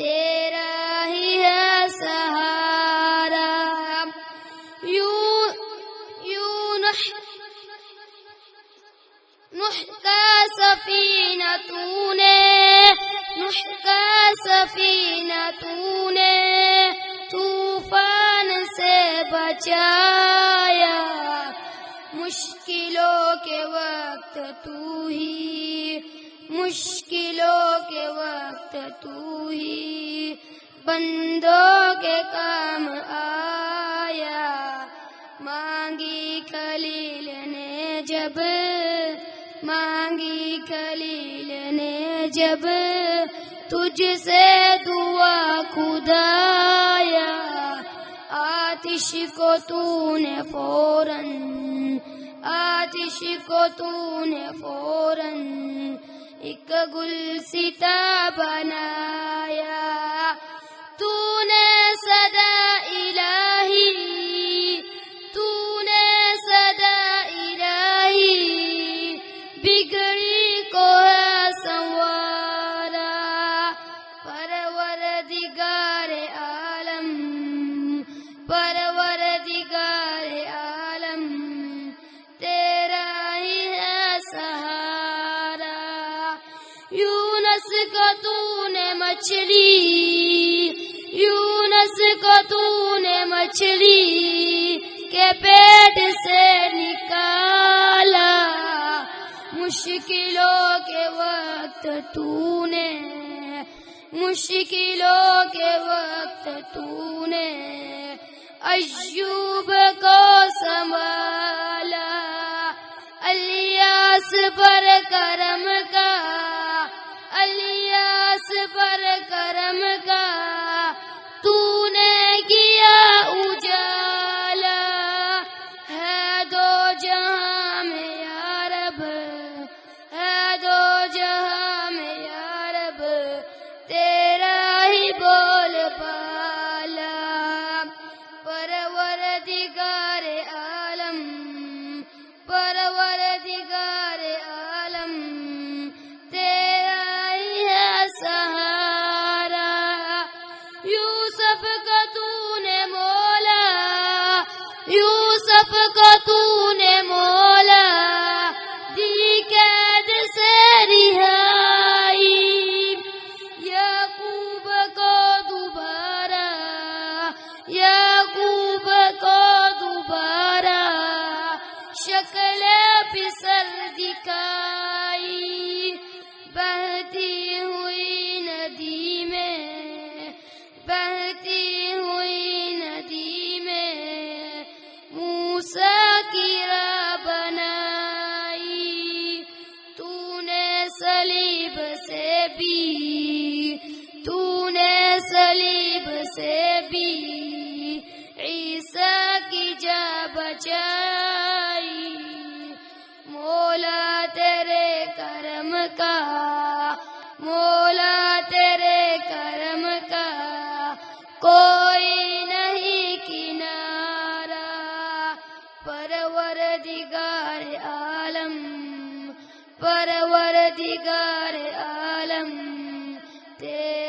تیرا ہی ہے سہارا. یوں نوح کا سفینہ تو نے، نوح کا سفینہ تو نے طوفان سے بچایا. مشکلوں کے وقت تو ہی، مشکلوں کے وقت تو ہی بندوں کے کام آیا. مانگی خلیل نے جب، مانگی خلیل نے جب تجھ سے دعا خدایا. آتش کو تو نے فوراً، آتش کو تو نے فوراً ایک گلستہ بنایا. تو نے صدا الہی، تو نے صدا الہی بگڑی کو ہے سنوارا. پروردگار عالم، پروردگار عالم تیرا ہی ہے سہارا. یونس کو تو نے مچھلی، یونس کو تو نے مچھلی کے پیٹ سے نکالا. مشکلوں کے وقت تو نے، مشکلوں کے وقت تو نے ایوب کو سنبھالا. الیاس پر کرم کا، الیاس پر کرم کا تو نے کیا اجالا. ہے دو جہاں میں یا رب، ہے دو جہاں میں یا رب تیرا ہی بول بالا. پروردگار عالم، پروردگار عالم تیرا ہی ہے سہارا. یوسف کو تو نے مولا، یوسف کو تو نے مولا دی قید سے رہائی. یعقوب کو دوبارہ، یعقوب کو دوبارہ شکل پسر دکھائی. بہتی ہوئی ندی میں، بہتی ہوئی ندی میں موسیٰ کی راہ بنائی. تو نے صلیب سے بھی، تو نے صلیب سے بھی عیسیٰ کی جاں بچائی. مولا تیرے کرم کا، مولا تیرے کرم کا کوئی نہیں کنارہ. پروردگار عالم، پروردگار عالم تیرا